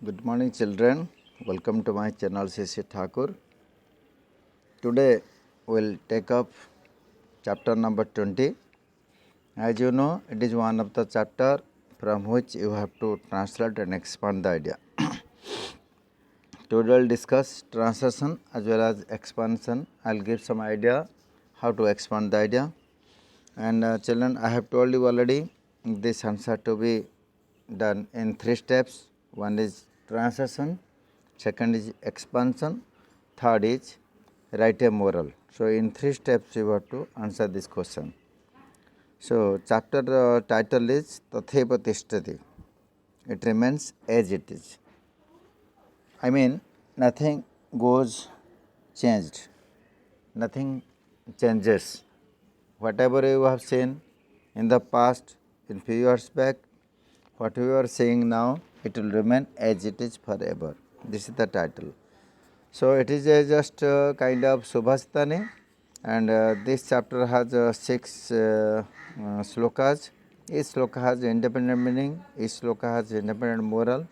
Good morning, children. Welcome to my channel, C.C. Thakur. Today, we'll take up chapter number 20. As you know, it is one of the chapter from which you have to translate and expand the idea. Today, we'll discuss translation as well as expansion. I'll give some idea how to expand the idea. And children, I have told you already, this answer to be done in 3 steps. One is translation, second is expansion, third is write a moral. So, in 3 steps you have to answer this question. So, chapter title is Tatheva Tishtati. It remains as it is. I mean, nothing goes changed, nothing changes. Whatever you have seen in the past, in few years back, what we are saying now, it will remain as it is forever. This is the title. So, it is just kind of Subhastani, and this chapter has 6 slokas. Each sloka has independent meaning, each sloka has independent moral.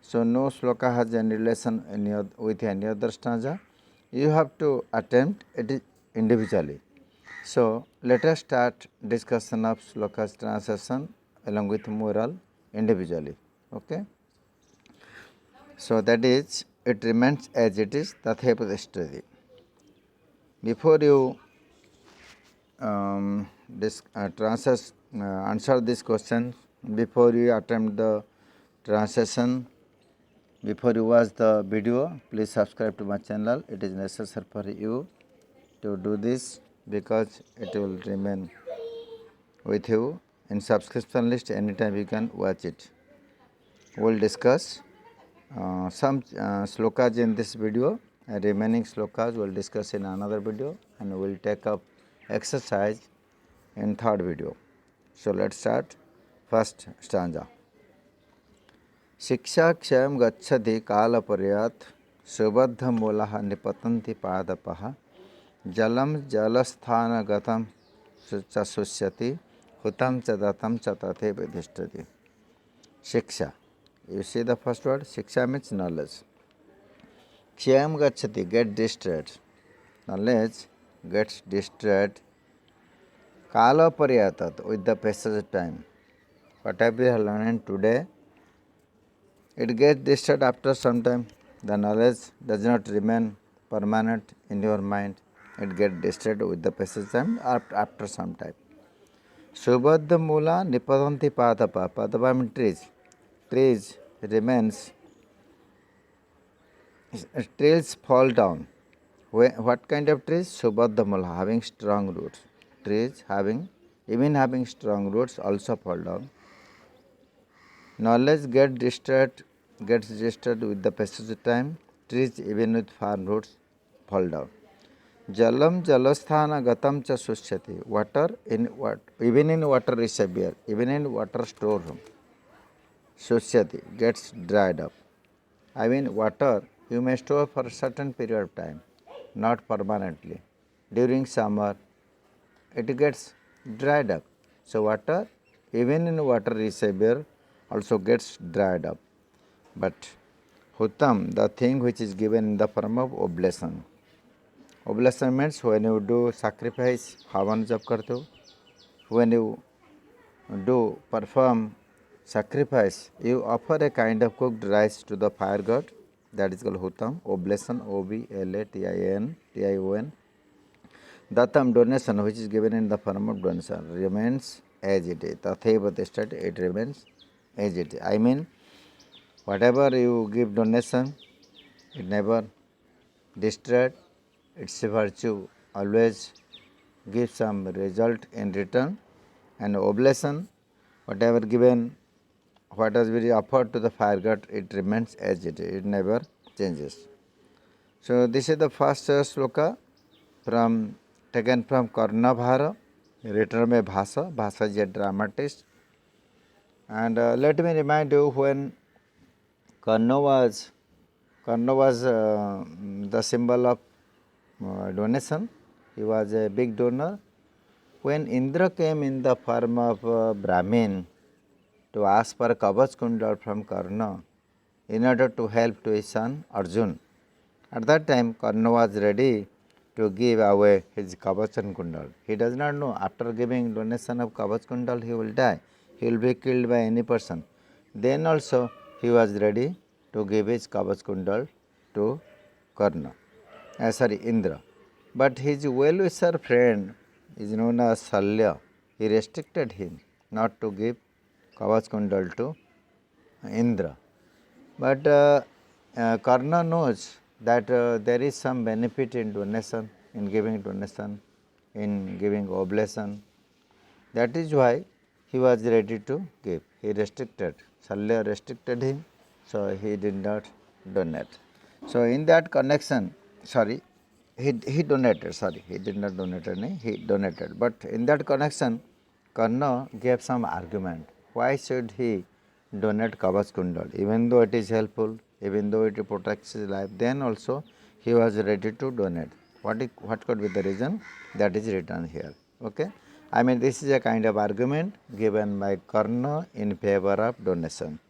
So, no sloka has any relation with any other stanza. You have to attempt it individually. So, let us start discussion of slokas translation along with moral individually. Okay. So, that is, it remains as it is, tatheva tishtati. Before you answer this question, before you attempt the translation, before you watch the video, please subscribe to my channel. It is necessary for you to do this because it will remain with you in subscription list. Anytime you can watch it. We will discuss some slokas in this video, and remaining slokas we will discuss in another video, and we will take up exercise in third video. So, let us start first stanza. Shiksha kshayam gacchati kala paryat subadha mulaha nipatanti padapaha jalam jalasthana gatam cha susyati hutam cha datam cha tatheva tishtati. Shiksha. You see the first word, shiksha means knowledge. Kshayam gacchati, get destroyed. Knowledge gets destroyed. Kala paryatat, with the passage of time. Whatever you have learned today, it gets destroyed after some time. The knowledge does not remain permanent in your mind. It gets destroyed with the passage of time after some time. Subadha mula nipatanti padapa. Padapa means trees. Trees remains, trees fall down. What kind of trees? Subadha mula, having strong roots. Trees even having strong roots also fall down. Knowledge gets destroyed with the passage of time. Trees even with firm roots fall down. Jalam jalasthana gatam cha susyati. Water even in water reservoir, even in water storeroom. Susyati, gets dried up. I mean, water you may store for a certain period of time, not permanently. During summer, it gets dried up. So, water even in water reservoir also gets dried up. But hutam, the thing which is given in the form of oblation. Oblation means when you do sacrifice, havan jab karte ho, when you do perform sacrifice, you offer a kind of cooked rice to the fire god, that is called hutam, oblation, oblatin, tion. Datam, donation, which is given in the form of donation, remains as it is. Tatheva tishtati, it remains as it is. I mean, whatever you give donation, it never destroyed. Its virtue always gives some result in return. And oblation, whatever given, what has been offered to the fire god, it remains as it is. It never changes. So, this is the first sloka taken from Karnabhara, written by Bhasa. Bhasa is a dramatist. And let me remind you, when Karna was the symbol of donation, he was a big donor. When Indra came in the form of Brahmin to ask for Kavach Kundal from Karna, in order to help to his son Arjun. At that time, Karna was ready to give away his Kavach Kundal. He does not know after giving donation of Kavach Kundal he will die. He will be killed by any person. Then also he was ready to give his Kavach Kundal to Karna. Indra. But his well-wisher friend is known as Salya. He restricted him not to give Kavach Kundal to Indra. But Karna knows that there is some benefit in donation, in giving oblation. That is why he was ready to give. He restricted. Salya restricted him, so he did not donate. So in that connection, he donated. He did not donate any. He donated. But in that connection, Karna gave some argument. Why should he donate Kavach Kundal? Even though it is helpful, even though it protects his life, then also he was ready to donate. What could be the reason? That is written here. Okay. I mean, this is a kind of argument given by Karna in favor of donation.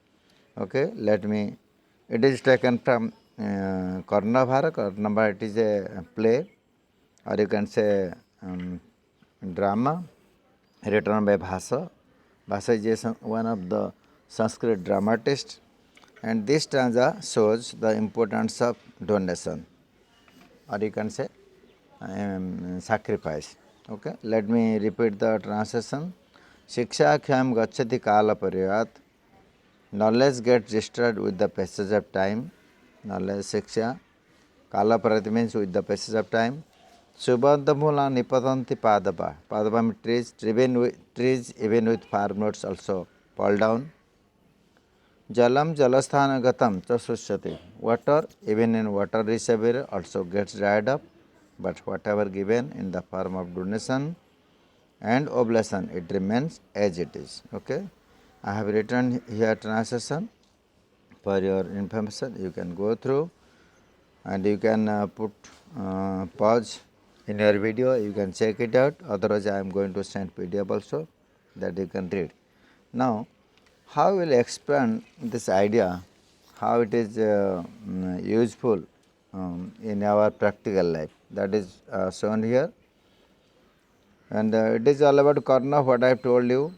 Okay. It is taken from Karnabhara. Karnabhara, it is a play, or you can say drama written by Bhasa. Bhasa is one of the Sanskrit dramatists, and this stanza shows the importance of donation, or you can say sacrifice. Okay. Let me repeat the translation. Shiksha khyam gacchati kala pariyat. Knowledge gets destroyed with the passage of time. Knowledge shiksha. Kala pariyat means with the passage of time. Subandhamula nipatanti padapa. Padapa means trees even with farm roads also fall down. Jalam jalasthana gatam cha sushyati. Water, even in water reservoir, also gets dried up, but whatever given in the form of donation and oblation, it remains as it is. Okay. I have written here translation for your information. You can go through and you can put pause in your video. You can check it out. Otherwise, I am going to send PDF also that you can read. Now, how will expand this idea, how it is useful in our practical life, that is shown here. And it is all about Karna, what I have told you.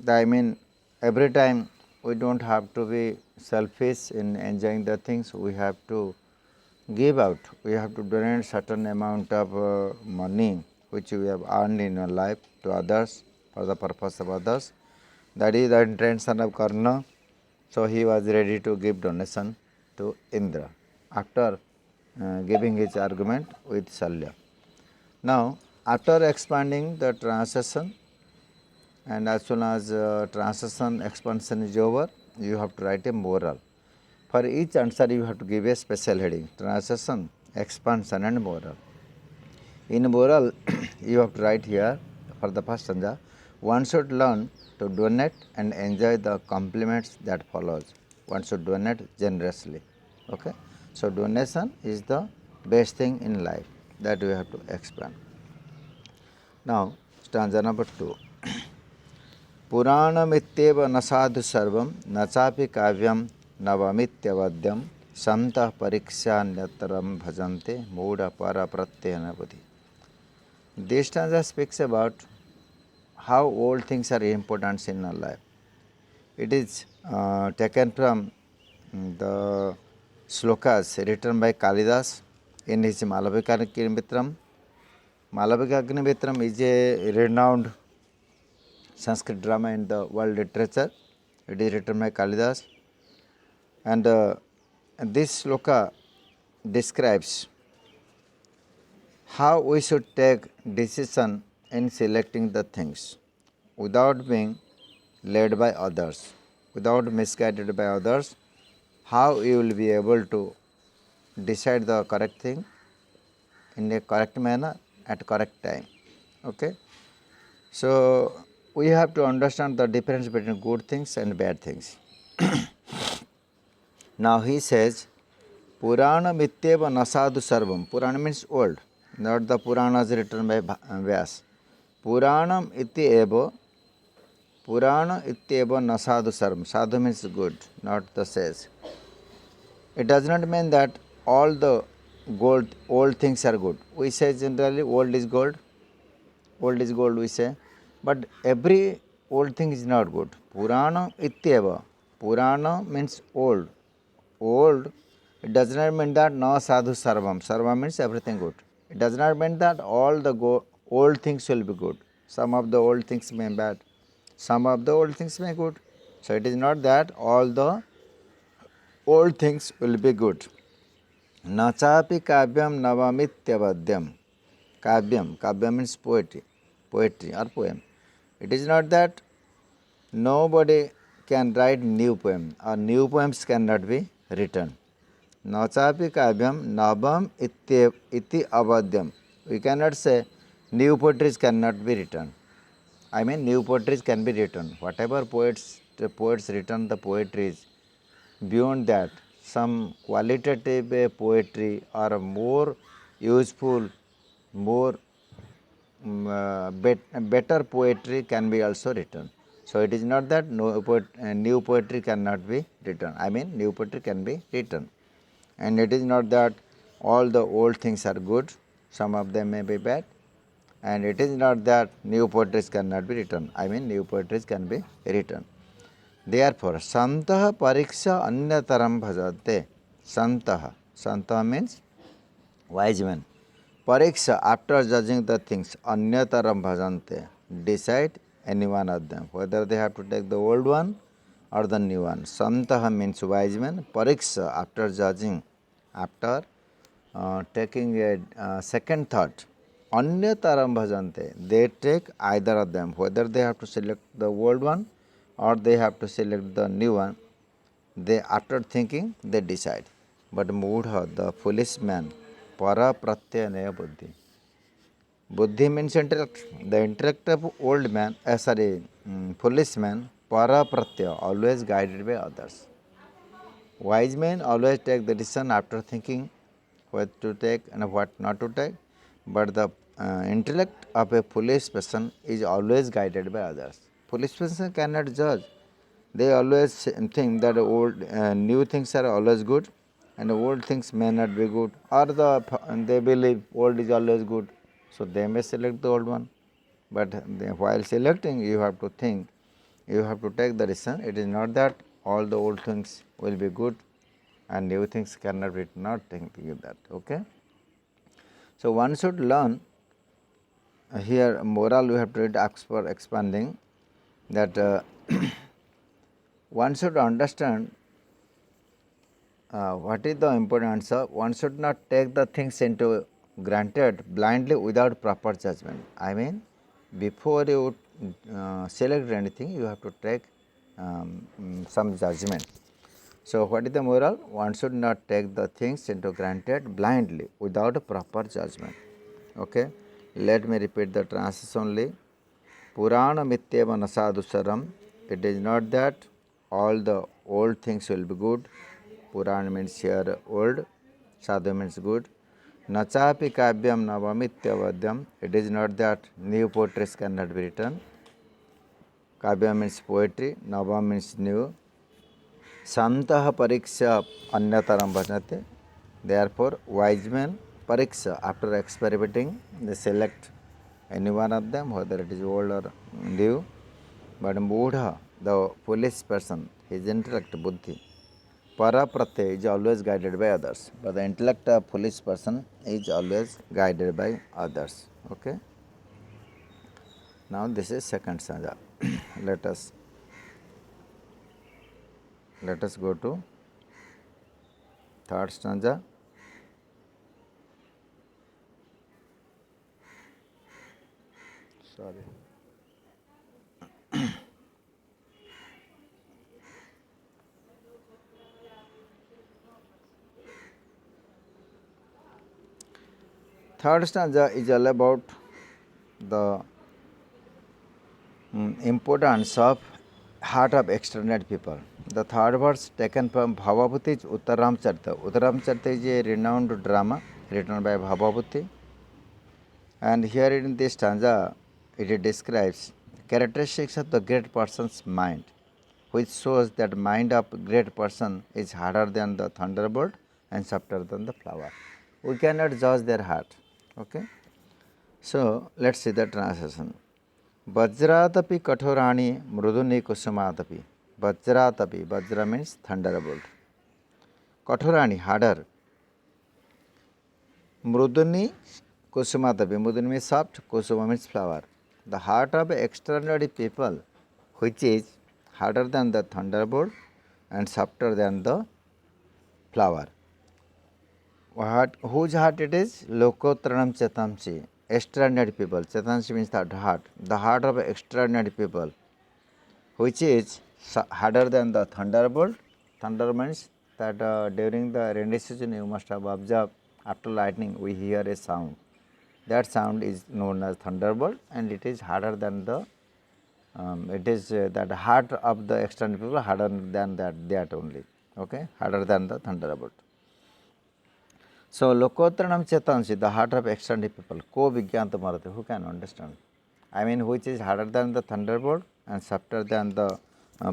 I mean, every time we do not have to be selfish in enjoying the things, we have to give out. We have to donate certain amount of money which we have earned in our life to others for the purpose of others. That is the intention of Karna. So he was ready to give donation to Indra after giving his argument with Salya. Now, after expanding the translation, and as soon as translation expansion is over, you have to write a moral. For each answer, you have to give a special heading: translation, expansion, and moral. In moral, you have to write here for the first stanza: one should learn to donate and enjoy the compliments that follows. One should donate generously. Okay. So donation is the best thing in life, that we have to expand. Now, stanza number 2. Puranamityeva nasadu sarvam nachapi kavyam navamityavadyam samtah parikshanyataram bhajante muda para pratyena buddhi. This stanza speaks about how old things are important in our life. It is taken from the slokas written by Kalidas in his Malavika Agnimitram. Malavika Agnimitram is a renowned Sanskrit drama in the world literature. It is written by Kalidas, and this sloka describes how we should take decision in selecting the things without being led by others, without misguided by others, how you will be able to decide the correct thing in a correct manner at correct time. Okay. So we have to understand the difference between good things and bad things. Now he says, Purana mityeva nasadu sarvam. Purana means old, not the Puranas written by Vyas. Puranam ityeva nasadu sarvam. Sadhu means good, not the sage. It does not mean that all the old things are good. We say generally old is gold we say, but every old thing is not good. Purana ityeva. Purana means old. Old, it does not mean that no sadhu sarvam. Sarvam means everything good. It does not mean that all the old things will be good. Some of the old things may be bad. Some of the old things may be good. So it is not that all the old things will be good. Nachapi kavyam navamityavadyam. Kavyam means poetry or poem. It is not that nobody can write new poem or new poems cannot be written. Nachapi kavyam navam iti avadyam. We cannot say new poetries cannot be written. I mean new poetries can be written. Whatever the poets written the poetries, beyond that some qualitative poetry or more useful, more better poetry can be also written. So it is not that new poetry cannot be written. I mean new poetry can be written. And it is not that all the old things are good, some of them may be bad. And it is not that new poetries cannot be written. I mean new poetries can be written. Therefore, Santaha Pariksha Anyataram Bhajate. Santaha means wise man. Pariksha, after judging the things, Anyataram Bhajante, decide any one of them, whether they have to take the old one or the new one. Santaha means wise man. Pariksha, after judging, after taking a second thought, Anyataram Bhajante, they take either of them, whether they have to select the old one or they have to select the new one. They, after thinking, they decide. But Mudha, the foolish man, para pratyanaya buddhi. Buddhi means intellect. The intellect of old man, foolish man, para pratyaya, always guided by others. Wise men always take the decision after thinking what to take and what not to take. But the intellect of a foolish person is always guided by others. Foolish person cannot judge. They always think that new things are always good and old things may not be good, or they believe old is always good, so they may select the old one. But while selecting, you have to think, you have to take the decision. It is not that all the old things will be good and new things cannot be, not thinking that. Okay. So one should learn. Here moral we have to read for expanding that one should understand what is the importance of, one should not take the things into granted blindly without proper judgment. I mean, before you select anything, you have to take some judgment. So what is the moral? One should not take the things into granted blindly without a proper judgment. Okay. Let me repeat the translation only. Purana mityeva nasadusaram. It is not that all the old things will be good. Purana means here old, sadhu means good. Nachapi kavyam navamityavadyam. It is not that new poetries cannot be written. Kavya means poetry, nava means new. Santaha pariksha anyataram bhajate. Therefore, wise men pariksha, after experimenting, they select any one of them, whether it is old or new. But Mudha, the foolish person, his intellect, buddhi, para pratyaya is always guided by others. But the intellect of foolish person is always guided by others. Okay. Now this is second stanza. let us go to third stanza. Sorry. Third stanza is all about the importance of heart of external people. The third verse taken from Bhavabhuti is Uttaram Charita. Uttaram Charita is a renowned drama written by Bhavabhuti. And here in this stanza, it describes characteristics of the great person's mind, which shows that mind of great person is harder than the thunderbolt and softer than the flower. We cannot judge their heart. Okay. So let's see the translation. Vajratapi kathorani mruduni kusumatapi. Vajratapi, Vajra means thunderbolt. Kathorani, harder. Mruduni kusumatapi, mruduni means soft, kusuma means flower. The heart of extraordinary people, which is harder than the thunderbolt and softer than the flower. Whose heart it is? Lokotranam chetamsi. Extraordinary people. Chetamsi means that heart. The heart of extraordinary people, which is harder than the thunderbolt. Thunder means that during the rainy season you must have observed, after lightning we hear a sound. That sound is known as thunderbolt, and it is harder than the that heart of the extraordinary people harder than that only. Okay, harder than the thunderbolt. So Lokotranam Chetansi, the heart of extraordinary people, Ko Vigyanta Marati, who can understand? I mean, which is harder than the thunderbolt and softer than the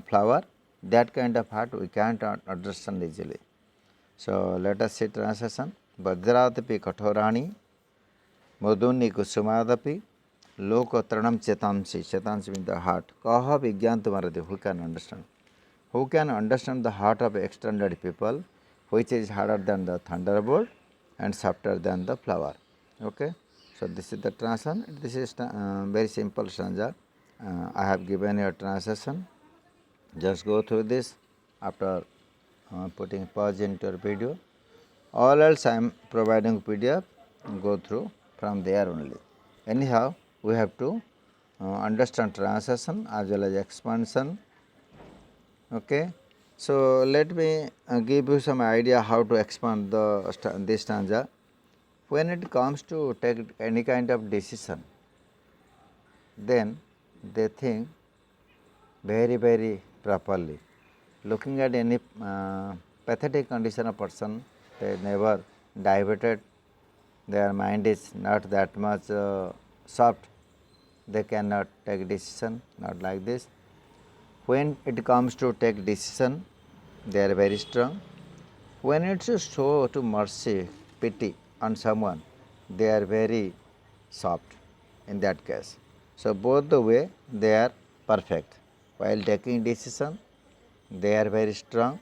flower, that kind of heart we can't understand easily. So let us see translation. Vajratapi kathorani Madhuni kusumadapi lokotranam chetamsi. Chetamsi means the heart. Kaha Vigyanta Marati, who can understand? Who can understand the heart of extraordinary people, which is harder than the thunderbolt and softer than the flower. Okay. So this is the translation. This is very simple stanza. I have given you a translation. Just go through this after putting pause into your video. All else I am providing PDF. Go through from there only. Anyhow, we have to understand translation as well as expansion. Okay. So let me give you some idea how to expand this stanza. When it comes to take any kind of decision, then they think very properly. Looking at any pathetic condition of person, they never diverted, their mind is not that much soft, they cannot take decision, not like this. When it comes to take decision, they are very strong. When it is show to mercy, pity on someone, they are very soft in that case. So both the way they are perfect. While taking decision, they are very strong.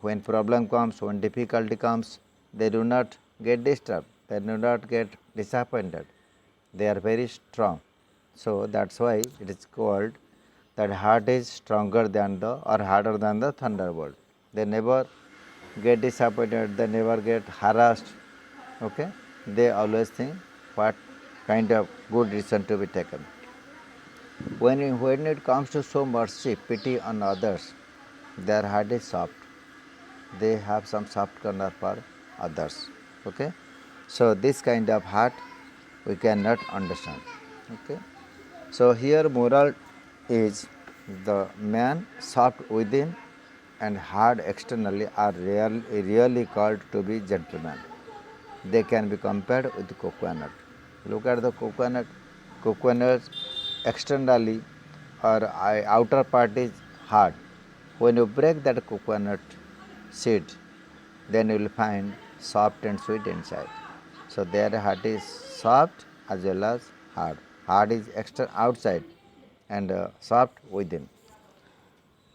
When problem comes, when difficulty comes, they do not get disturbed, they do not get disappointed. They are very strong. So that's why it is called that heart is stronger than the or harder than the thunderbolt. They never get disappointed, they never get harassed. Okay, they always think what kind of good decision to be taken. When it comes to show mercy, pity on others, their heart is soft. They have some soft corner for others. Okay, so this kind of heart we cannot understand. Okay, so here moral is the man soft within and hard externally are really called to be gentlemen. They can be compared with coconut. Look at the coconut. Coconut externally or outer part is hard. When you break that coconut seed, then you will find soft and sweet inside. So their heart is soft as well as hard. Hard is outside and soft within.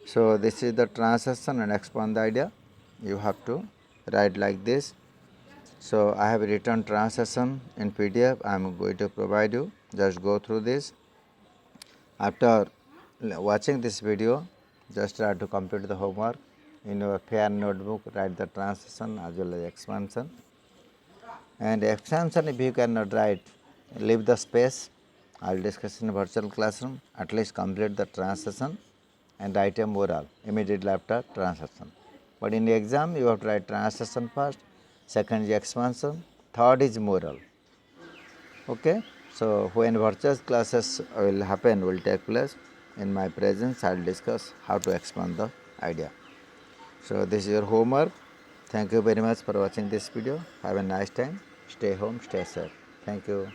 So this is the translation and expand the idea. You have to write like this. So I have written translation in PDF. I am going to provide you. Just go through this. After watching this video, just try to complete the homework. In your fair notebook, write the translation as well as expansion. And expansion, if you cannot write, leave the space. I will discuss in virtual classroom. At least complete the translation and write a moral immediately after translation. But in the exam, you have to write translation first, second is expansion, third is moral. Okay. So when virtual classes will take place, in my presence, I will discuss how to expand the idea. So this is your homework. Thank you very much for watching this video. Have a nice time. Stay home, stay safe. Thank you.